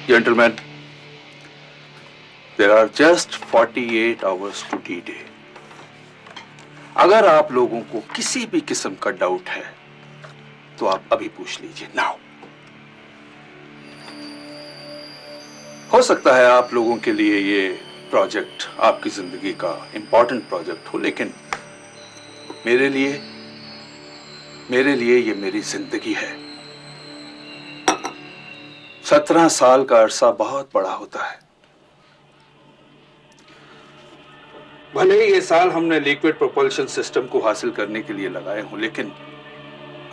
Gentlemen, there are just 48 hours to D-Day. अगर आप लोगों को किसी भी किस्म का डाउट है तो आप अभी पूछ लीजिए नाउ। हो सकता है आप लोगों के लिए ये प्रोजेक्ट आपकी जिंदगी का इंपॉर्टेंट प्रोजेक्ट हो, लेकिन मेरे लिए ये मेरी जिंदगी है। 17 साल का अरसा बहुत बड़ा होता है। भले ही ये साल हमने लिक्विड प्रोपल्शन सिस्टम को हासिल करने के लिए लगाए हों, लेकिन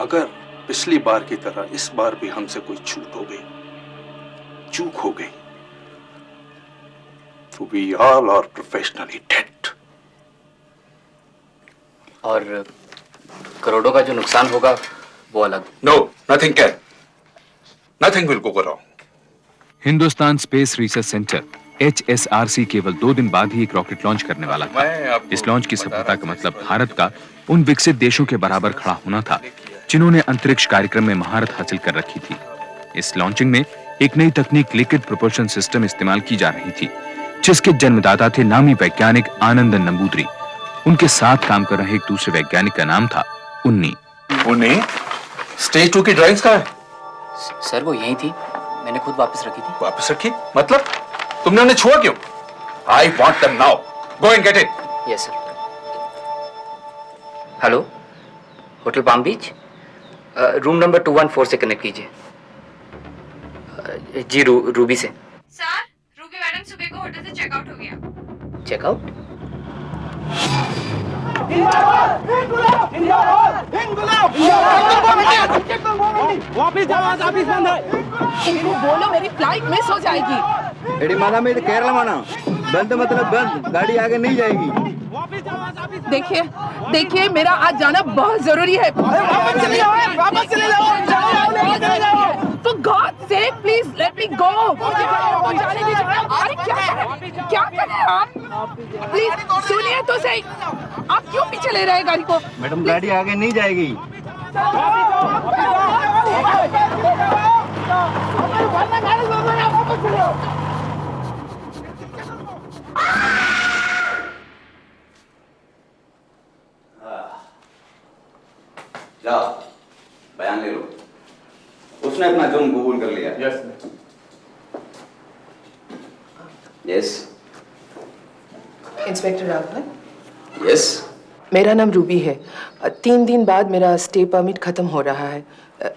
अगर पिछली बार की तरह इस बार भी हमसे कोई चूक हो गई तो we all are professionally dead. और करोड़ों का जो नुकसान होगा वो अलग। No, nothing will go wrong. Hindustan space research centre HSRC केवल 2 दिन बाद ही एक रॉकेट लॉन्च करने वाला था। इस लॉन्च की सफलता का मतलब भारत का उन विकसित देशों के बराबर खड़ा होना था जिन्होंने अंतरिक्ष कार्यक्रम में महारत हासिल कर रखी थी। इस लॉन्चिंग में एक नई तकनीक लिक्विड प्रोपल्शन सिस्टम इस्तेमाल की जा रही थी, जिसके जन्मदाता थे नामी वैज्ञानिक आनंदन नंबूदरी। उनके साथ काम कर रहे एक दूसरे वैज्ञानिक का नाम था उन्नी। स्टेज 2 की ड्राइंग्स कहाँ है? सर वो यही थी, मैंने खुद वापस रखी थी। वापस रखी? मतलब तुमने उन्हें छुआ क्यों? I want them now. Go and get it. Yes sir. Hello, hotel palm beach, room number 214 से कनेक्ट कीजिए। जी रूबी से। सर, रूबी मैडम सुबह को होटल से चेकआउट हो गया। चेकआउट? वापिस जाओ, ऑफिस बंद है। इनको बोलो मेरी फ्लाइट मिस हो जाएगी। एडी माना में केरला माना बंद मतलब बंद, गाड़ी आगे नहीं जाएगी। देखिए मेरा आज जाना बहुत जरूरी है। वापस चले जाओ। For God's sake, please let me go. अरे क्या करें आप? प्लीज सुनिए तो सही, आप क्यों पीछे ले रहे हैं गाड़ी को? मैडम गाड़ी आगे नहीं जाएगी। जाओ बयान ले लो। उसने अपना जुर्म कबूल कर लिया। Yes inspector Raghavan. यस मेरा नाम रूबी है। 3 दिन बाद मेरा स्टे परमिट खत्म हो रहा है।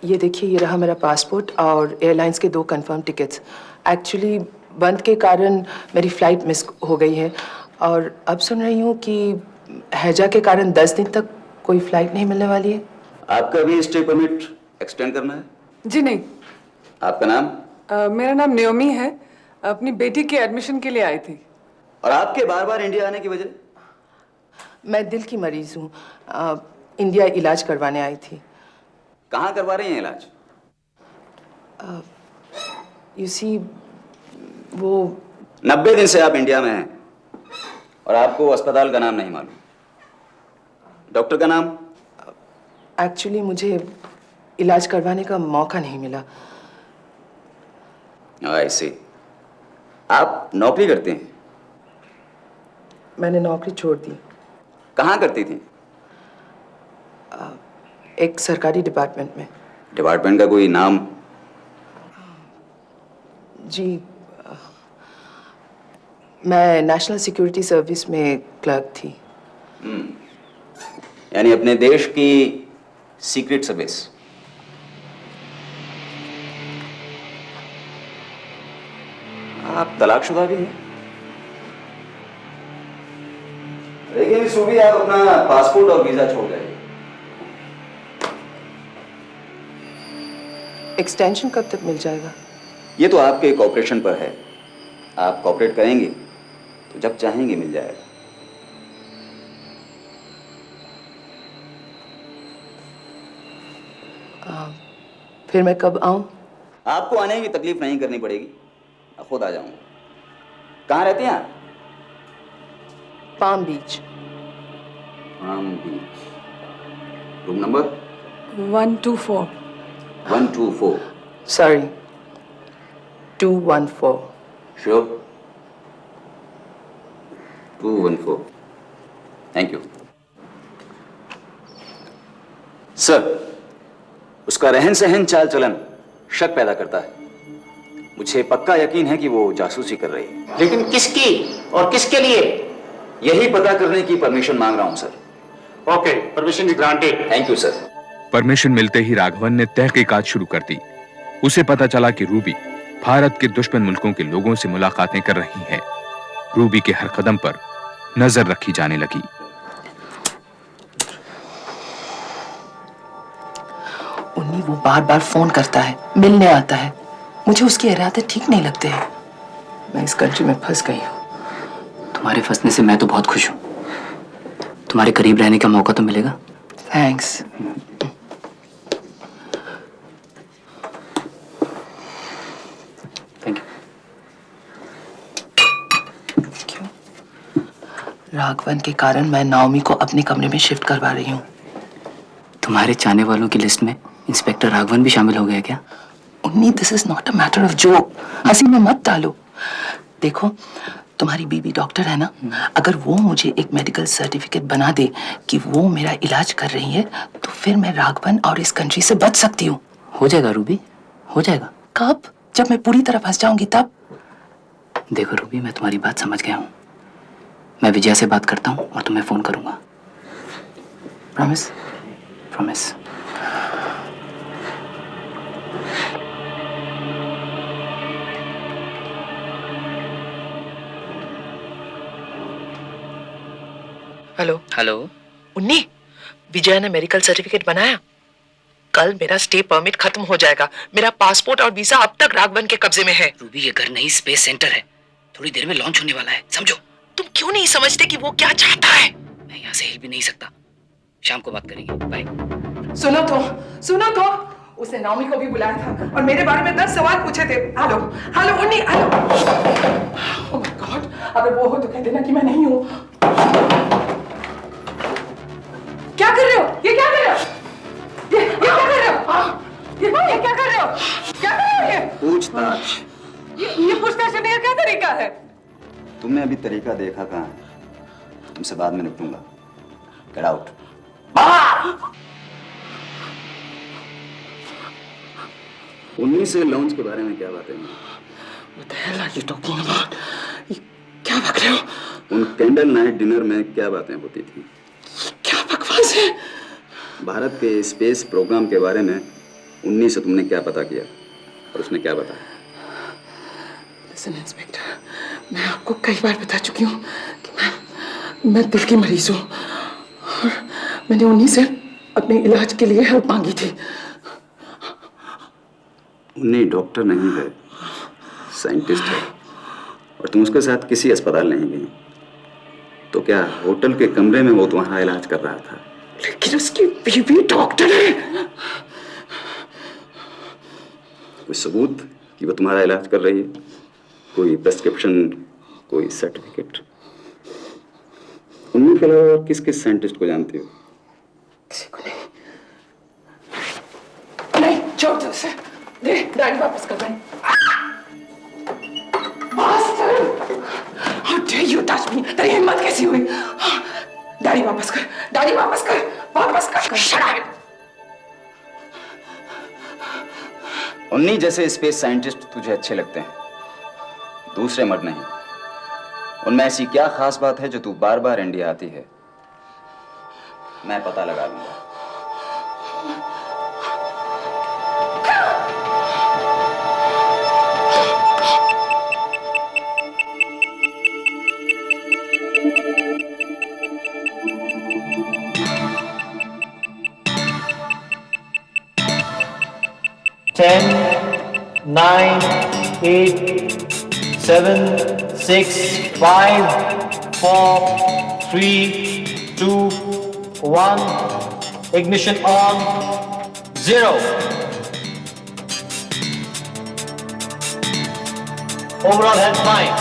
ये देखिए, ये रहा मेरा पासपोर्ट और एयरलाइंस के 2 कंफर्म टिकट्स। एक्चुअली बंद के कारण मेरी फ्लाइट मिस हो गई है और अब सुन रही हूँ कि हैजा के कारण 10 दिन तक कोई फ्लाइट नहीं मिलने वाली है। आपका भी स्टे परमिट एक्सटेंड करना है? जी नहीं। आपका नाम? मेरा नाम नियोमी है। अपनी बेटी के एडमिशन के लिए आई थी। और आपके बार बार इंडिया आने की वजह? मैं दिल की मरीज हूँ, इंडिया इलाज करवाने आई थी। कहाँ करवा रही हैं इलाज? यू सी, वो 90 दिन से आप इंडिया में हैं और आपको अस्पताल का नाम नहीं मालूम। डॉक्टर का नाम? एक्चुअली मुझे इलाज करवाने का मौका नहीं मिला। आई सी। आप नौकरी करते हैं? मैंने नौकरी छोड़ दी। कहाँ करती थी? एक सरकारी डिपार्टमेंट में। डिपार्टमेंट का कोई नाम? जी, मैं नेशनल सिक्योरिटी सर्विस में क्लर्क थी। यानी अपने देश की सीक्रेट सर्विस। आप तलाकशुदा भी हैं? लेकिन सुबह आप अपना पासपोर्ट और वीजा छोड़ गए। एक्सटेंशन कब तक मिल जाएगा? ये तो आपके कॉपरेशन पर है। आप कॉपरेट करेंगे तो जब चाहेंगे मिल जाएगा। फिर मैं कब आऊं? आपको आने की तकलीफ नहीं करनी पड़ेगी, मैं खुद आ जाऊंगा। कहाँ रहते हैं आप? Palm beach. Palm beach. Room number? 124। 124। Sorry, 214. Sure. 214. Thank you sir. उसका रहन सहन चाल चलन शक पैदा करता है। मुझे पक्का यकीन है कि वो जासूसी कर रही है। लेकिन किसकी और किसके लिए? यही पता करने की परमिशन मांग रहा हूं sir. Okay, permission is granted. Thank you sir. Permission मिलते ही राघवन ने तहकीकात शुरू कर दी। उसे पता चला कि रूबी भारत के दुश्मन मुल्कों के लोगों से मुलाकातें कर रही है। रूबी के हर कदम पर नजर रखी जाने लगी। उन्हीं वो बार बार फोन करता है, मिलने आता है। मुझे उसके इरादे ठीक नहीं लगते हैं। मैं इस कंट्री में फंस गई हूँ। तुम्हारे फंसने से मैं तो बहुत खुश हूँ। तुम्हारे करीब रहने का मौका तो मिलेगा। थैंक्स। Thank you. क्यों? राघवन के कारण मैं नाओमी को अपने कमरे में शिफ्ट करवा रही हूँ। तुम्हारे चाहने वालों की लिस्ट में इंस्पेक्टर राघवन भी शामिल हो गया क्या? उन्नी, this is not a matter of joke. हंसी में मत डालो। देखो, तुम्हारी बीबी डॉक्टर है ना, अगर वो मुझे एक मेडिकल सर्टिफिकेट बना दे कि वो मेरा इलाज कर रही है, तो फिर मैं राघवन और इस कंट्री से बच सकती हूँ। हो जाएगा रूबी, हो जाएगा। कब? जब मैं पूरी तरह फंस जाऊंगी तब। देखो रूबी, मैं तुम्हारी बात समझ गया हूँ। मैं विजया से बात करता हूँ और तुम्हें फोन करूंगा। प्रॉमिस? प्रॉमिस। Hello hello. उन्नी, विजय ने मेडिकल सर्टिफिकेट बनाया। कल मेरा स्टे परमिट खत्म हो जाएगा। मेरा पासपोर्ट और वीजा अब तक राघवन के कब्जे में है। रूबी, ये घर नहीं स्पेस सेंटर है। थोड़ी देर में लॉन्च होने वाला है, समझो। तुम क्यों नहीं समझते कि वो क्या चाहता है? मैं यहाँ से हिल भी नहीं सकता। शाम को बात करेंगे, बाय। सुनो तो, उसने नाओमी को भी बुलाया था और मेरे बारे में 10 सवाल पूछे थे। हेलो हेलो उन्नी, हेलो। ओह माय गॉड, अगर वो हो तो कह देना कि मैं नहीं हूँ। क्या कर रहे हो? ये क्या कर रहे हो? ये क्या कर रहे हो? ये क्या कर रहे हो? क्या कर रहे हो ये? पूछताछ। ये पूछताछ करने का क्या तरीका है? तुमने अभी तरीका देखा कहाँ है? तुमसे बाद में निपटूंगा। Get out. उन्नीस से लॉन्च के बारे में क्या बातें हैं? What the hell are you talking about? ये क्या बक रहे हो? उन कैंडल नाइट डिनर में क्या बातें होती थी? क्या बकवास है? भारत के स्पेस प्रोग्राम के बारे में 19 से तुमने क्या पता किया और उसने क्या बताया? Listen, इंस्पेक्टर, मैं आपको कई बार बता चुकी हूँ कि मैं दिल की मरीज हूँ और मैंने 19 से अपने इलाज के लिए हेल्प मांगी थी। उन्हीं डॉक्टर नहीं है, साइंटिस्ट है, और तुम उसके साथ किसी अस्पताल नहीं गई। तो क्या होटल के कमरे में वो तुम्हारा इलाज कर रहा था? लेकिन उसकी बीवी डॉक्टर है। कोई सबूत कि वो तुम्हारा इलाज कर रही है? कोई प्रेस्क्रिप्शन, कोई सर्टिफिकेट? उन्हीं के अलावा और किस किस साइंटिस्ट को जानती हो? किसी को नहीं। नहीं, छोड़ दो उसे। दे, गाड़ी वापस कर दे। How dare you touch me? तेरी हिम्मत कैसी हुई? गाड़ी वापस कर, गाड़ी वापस कर, वापस कर। Shut up! उन्हीं जैसे स्पेस साइंटिस्ट तुझे अच्छे लगते हैं, दूसरे मर्द नहीं। उनमें ऐसी क्या खास बात है जो तू बार बार इंडिया आती है? मैं पता लगा लूंगा। Ten, 9, 8, 7, 6, 5, 4, 3, 2, 1. Ignition on. 0. Overall health fine.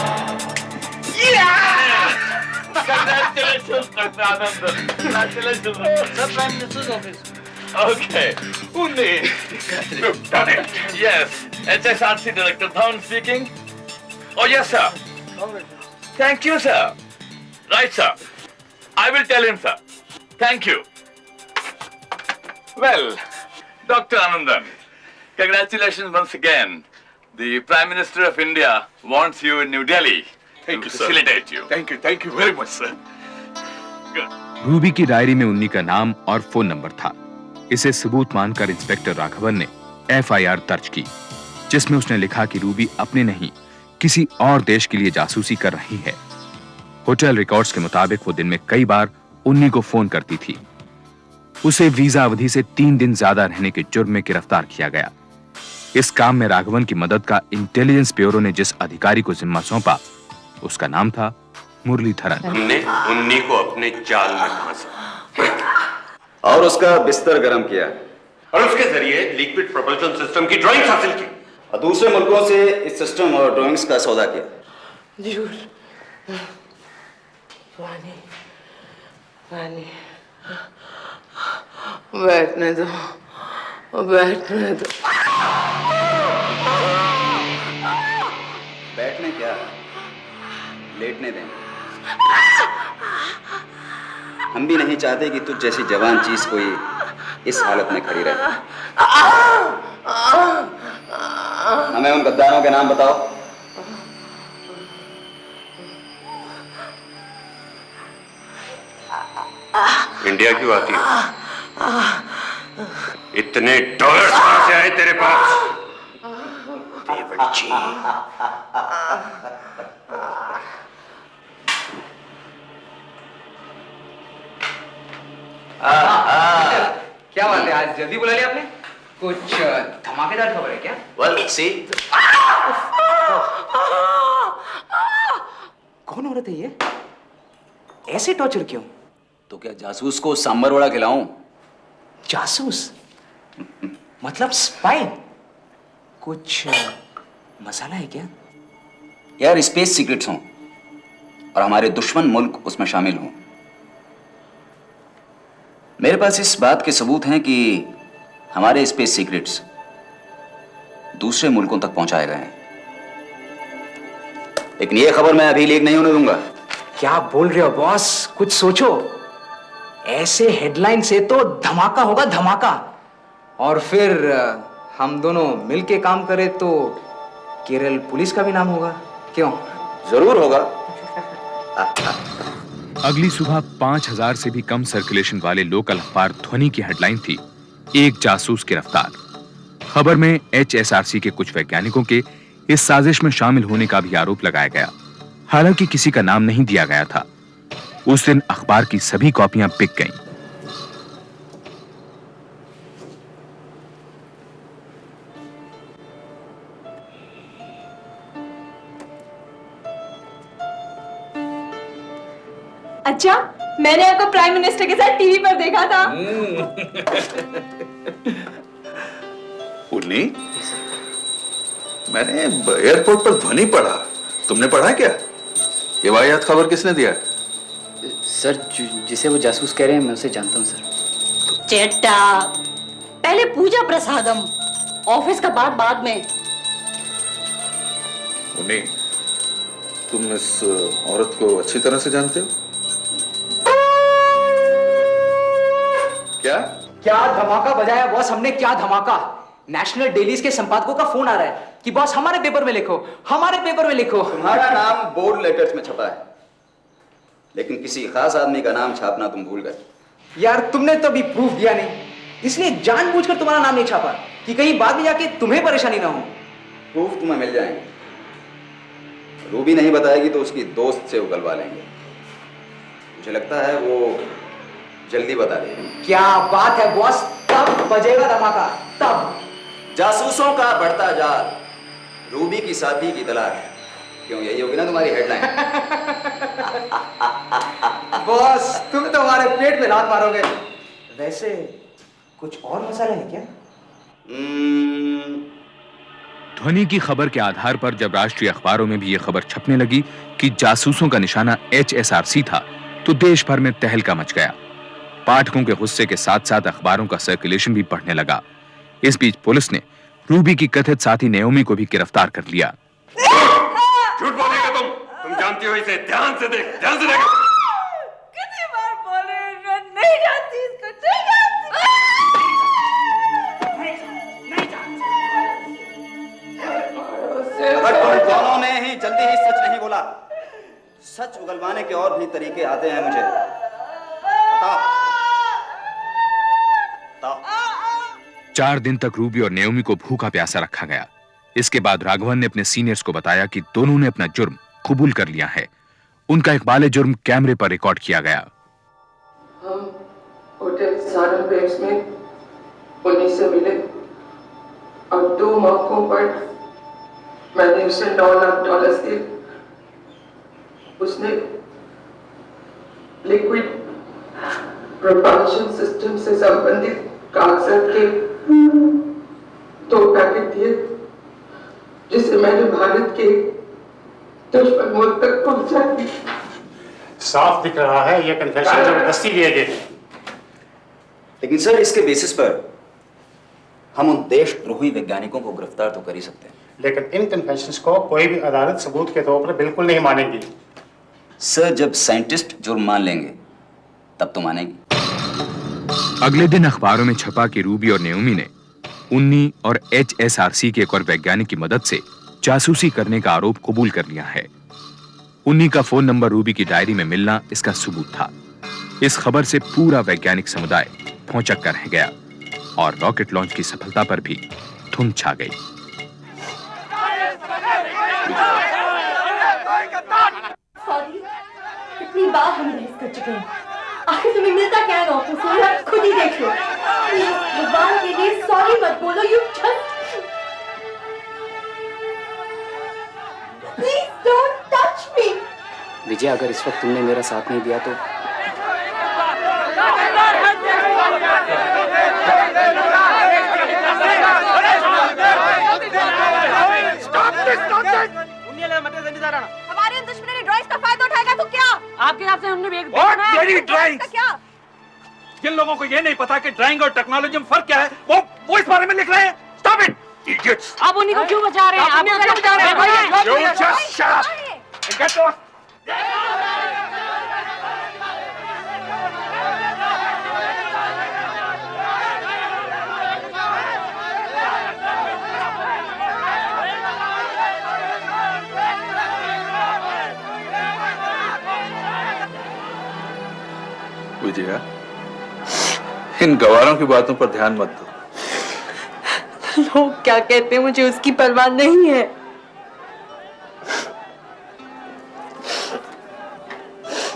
Congratulations, Dr. Anand. Congratulations. Sir, Prime Minister's office. Okay. Unni, you've done it. Yes. HSRC Director Dhawan speaking. Oh yes, sir. Thank you, sir. Right, sir. I will tell him, sir. Thank you. Well, Dr. Anandan, congratulations once again. The Prime Minister of India wants you in New Delhi Thank to you, sir. facilitate you. Thank you very much, sir. Good. Ruby की diary में उन्नी का नाम और phone number था। इसे सबूत मानकर इंस्पेक्टर राघवन ने FIR दर्ज की, जिसमें उसने लिखा कि रूबी अपने नहीं किसी और देश के लिए जासूसी कर रही है। होटल रिकॉर्ड्स के मुताबिक वो दिन में कई बार उन्नी को फोन करती थी। उसे वीजा अवधि से 3 दिन ज्यादा रहने के जुर्म में गिरफ्तार किया गया। इस काम में राघवन की मदद का इंटेलिजेंस ब्यूरो ने जिस अधिकारी को जिम्मा सौंपा, उसका नाम था मुरलीधरन। हमने उन्नी को अपने जाल में फांसा और उसका बिस्तर गर्म किया और उसके जरिए लिक्विड प्रोपल्शन सिस्टम की ड्राइंग्स हासिल की और दूसरे मुल्कों से इस सिस्टम और ड्राइंग्स का सौदा किया। जूल, पानी, पानी, बैठने दो, बैठने दो। बैठने क्या, लेटने दें। हम भी नहीं चाहते कि तुझ जैसी जवान चीज कोई इस हालत में खड़ी रहे। हमें उन गद्दारों के नाम बताओ। इंडिया क्यों आती है? इतने डॉलर्स कहां से आए तेरे पास? बेवड़ची। क्या बात है, आज जल्दी बुला लिया आपने? कुछ धमाकेदार खबर है क्या? Well, see, कौन औरत है ये? ऐसे टॉर्चर क्यों? तो क्या जासूस को सांबर वड़ा खिलाऊं? जासूस? मतलब स्पाई? कुछ मसाला है क्या? यार स्पेस सीक्रेट्स हों और हमारे दुश्मन मुल्क उसमें शामिल हों। मेरे पास इस बात के सबूत हैं कि हमारे स्पेस सीक्रेट्स दूसरे मुल्कों तक पहुंचाए गए हैं, लेकिन यह खबर मैं अभी लीक नहीं होने दूंगा। क्या बोल रहे हो बॉस? कुछ सोचो। ऐसे हेडलाइन से तो धमाका होगा, धमाका। और फिर हम दोनों मिलके काम करें तो केरल पुलिस का भी नाम होगा। क्यों? जरूर होगा। अगली सुबह 5000 से भी कम सर्कुलेशन वाले लोकल अखबार ध्वनि की हेडलाइन थी, एक जासूस गिरफ्तार। खबर में HSRC के कुछ वैज्ञानिकों के इस साजिश में शामिल होने का भी आरोप लगाया गया। हालांकि किसी का नाम नहीं दिया गया था। उस दिन अखबार की सभी कॉपियां बिक गईं। अच्छा, मैंने आपको प्राइम मिनिस्टर के साथ टीवी पर देखा था। उन्नी, मैंने एयरपोर्ट पर ध्वनि पढ़ा, तुमने पढ़ा क्या? ये वाहियात खबर किसने दिया? सर, जिसे वो जासूस कह रहे हैं मैं उसे जानता हूँ सर। चेट्टा, पहले पूजा प्रसादम, ऑफिस का बात बाद में। उन्नी, तुम इस औरत को अच्छी तरह से जानते हो? क्या क्या धमाका बजाया बॉस हमने, क्या धमाका। नेशनल डेलीज के संपादकों का फोन आ रहा है कि बॉस हमारे पेपर में लिखो, हमारे पेपर में लिखो। तुम्हारा नाम बोल्ड लेटर्स में छपा है, लेकिन किसी खास आदमी का नाम छापना तुम भूल गए। यार तुमने तो अभी प्रूफ दिया नहीं, इसलिए जानबूझकर तुम्हारा नाम नहीं छापा कि कहीं बाद में जाके तुम्हें परेशानी ना हो। प्रूफ तुम्हें मिल जाएंगे। रूबी नहीं बताएगी तो उसकी दोस्त से उगलवा लेंगे। मुझे लगता है वो जल्दी बता देगी। क्या बात है बॉस, तब बजेगा धमाका, तब। जासूसों का बढ़ता जाल, रूबी की साथी की तलाश। क्यों, यही होगी ना तुम्हारी हेडलाइन? बॉस तुम तो हमारे पेट में लात मारोगे। वैसे कुछ और मसाला है क्या? ध्वनि की खबर के आधार पर जब राष्ट्रीय अखबारों में भी यह खबर छपने लगी कि जासूसों का निशाना HSRC था, तो देश भर में तहलका मच गया। पाठकों के गुस्से के साथ साथ अखबारों का सर्कुलेशन भी बढ़ने लगा। इस बीच पुलिस ने रूबी की कथित साथी नेओमी को भी गिरफ्तार कर लिया। झूठ बोलेगा तुम जानती हो इसे। ध्यान से देख, ध्यान से देख। कितनी बार बोले नहीं जानती इसको, नहीं जानती। अगर तुम दोनों ने ही जल्दी ही सच नहीं बोला, सच उगलवाने के और भी तरीके आते हैं मुझे। बताओ। 4 दिन तक रूबी और नेओमी को भूखा प्यासा रखा गया। इसके बाद राघवन ने अपने सीनियर्स को बताया कि दोनों ने अपना जुर्म कबूल कर लिया है। उनका इकबाल जुर्म कैमरे पर रिकॉर्ड किया गया। हम होटल सारन बेब्स में उन्हीं से मिले और 2 मौकों पर मैंने उसे $9 लाख दिए। उसने लिक्विड प्रोपल्शन सिस्टम से संबंधित कागजात के 2 पैकेट दिए, जिसे मैंने भारत के दुश्मन मुल्क तक पहुंचा दी। साफ दिख रहा है ये कन्फेशन जबरदस्ती दिए गए। लेकिन सर, इसके बेसिस पर हम उन देशद्रोही वैज्ञानिकों को गिरफ्तार तो कर ही सकते हैं। लेकिन इन कन्फेशंस को कोई भी अदालत सबूत के तौर पर बिल्कुल नहीं मानेगी। सर, जब साइंटिस्ट जुर्म मान लेंगे तब तो मानेगी। अगले दिन अखबारों में छपा कि रूबी और नेओमी ने उन्नी और HSRC के एक और वैज्ञानिक की मदद से जासूसी करने का आरोप कबूल कर लिया है। उन्नी का फोन नंबर रूबी की डायरी में मिलना इसका सबूत था। इस खबर से पूरा वैज्ञानिक समुदाय भौंचक्का रह गया और रॉकेट लॉन्च की सफलता पर भी धुंध छा गई। सॉरी, कितनी बार हम बहस कर चुके हैं। आखिर तुम्हें मिलता क्या है ऑफिस में? आप खुद ही देख लो। भगवान के लिए सॉरी मत बोलो। You just please don't touch me. Vijay, अगर इस वक्त तुमने मेरा साथ नहीं दिया तो हमारे इन दुश्मनी ड्राइंग्स का फायदा उठाएगा तो क्या? आपके हिसाब से हमने भी एक क्या? जिन लोगों को ये नहीं पता कि ड्राइंग और टेक्नोलॉजी में फर्क क्या है, वो इस बारे में लिख रहे हैं। Stop it, idiots. आप उन्हीं को क्यों बचा रहे हैं? आप क्यों बचा रहे हैं? You just shut up. Get lost. Vijaya, इन गवारों की बातों पर ध्यान मत दो। लोग क्या कहते हैं मुझे उसकी परवाह नहीं है।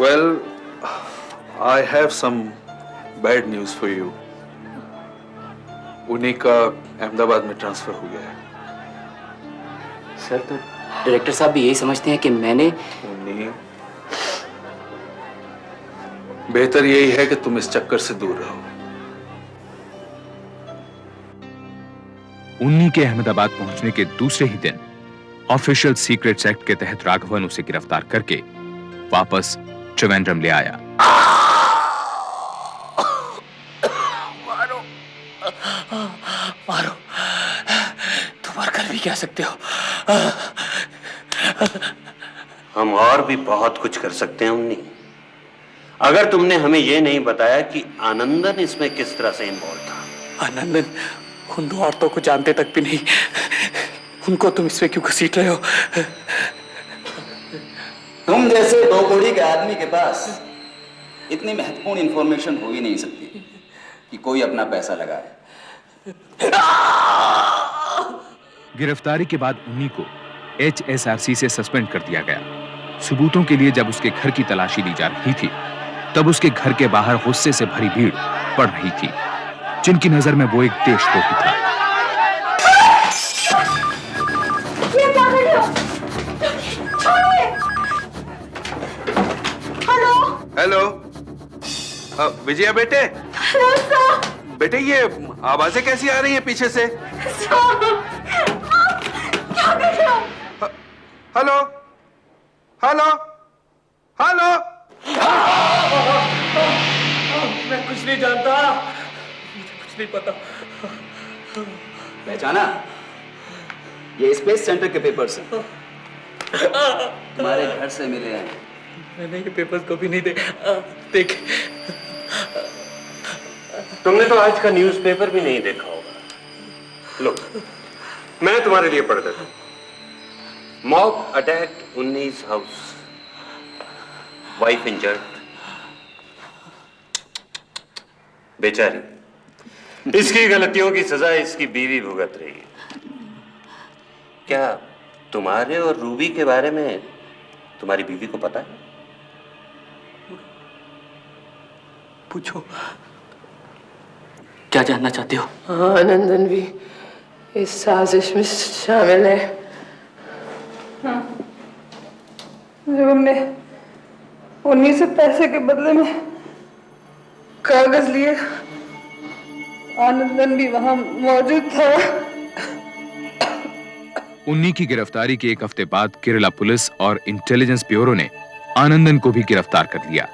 Well, I have some bad news for you. उन्हीं का अहमदाबाद में ट्रांसफर हो गया है। सर, तो डायरेक्टर साहब भी यही समझते हैं कि मैंने उन्हीं, बेहतर यही है कि तुम इस चक्कर से दूर रहो। उन्नी के अहमदाबाद पहुंचने के दूसरे ही दिन ऑफिशियल सीक्रेट्स एक्ट के तहत राघवन उसे गिरफ्तार करके वापस त्रिवेंद्रम ले आया। मारो, मारो, तुम और कर भी क्या सकते हो? हम और भी बहुत कुछ कर सकते हैं उन्नी। अगर तुमने हमें यह नहीं बताया कि आनंदन इसमें किस तरह से इन्वॉल्व था। आनंदन उन 2 औरतों को जानते तक भी नहीं, उनको तुम इसमें क्यों घसीट रहे हो? तुम जैसे 2 कौड़ी के आदमी के पास इतनी महत्वपूर्ण इंफॉर्मेशन हो ही नहीं सकती कि कोई अपना पैसा लगाए। गिरफ्तारी के बाद उन्नी को HSRC से सस्पेंड कर दिया गया। सबूतों के लिए जब उसके घर की तलाशी ली जा रही थी, तब उसके घर के बाहर गुस्से से भरी भीड़ पड़ रही थी, जिनकी नजर में वो एक देशद्रोही था। ये क्या कर रहे हो? छोड़िए। हेलो। हेलो, विजया बेटे। Hello sir. बेटे, ये आवाजें कैसी आ रही हैं पीछे से? क्या कर रहे हो? Hello, hello, hello. मैं कुछ नहीं जानता, मुझे कुछ नहीं पता। पहचाना? ये स्पेस सेंटर के पेपर्स हैं। तुम्हारे घर से मिले हैं। मैंने ये पेपर्स कभी नहीं देखे। तुमने तो आज का न्यूज़पेपर भी नहीं देखा होगा। लो, मैं तुम्हारे लिए पढ़ देता हूं। Mob attack 19 house, wife injured. बेचारी, इसकी गलतियों की सजा इसकी बीवी भुगत रही है। क्या तुम्हारे और रूबी के बारे में तुम्हारी बीवी को पता है? पूछो, क्या जानना चाहते हो? आनंदन भी इस साजिश में शामिल है। जब हमने उन्हीं से पैसे के बदले में कागज लिए, आनंदन भी वहां मौजूद था। उन्नी की गिरफ्तारी के एक हफ्ते बाद केरला पुलिस और इंटेलिजेंस ब्यूरो ने आनंदन को भी गिरफ्तार कर लिया।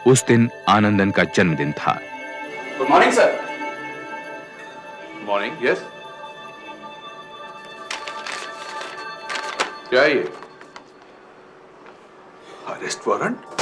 उस दिन आनंदन का जन्मदिन था। Good morning sir. Morning, yes. क्या है ये? Arrest warrant?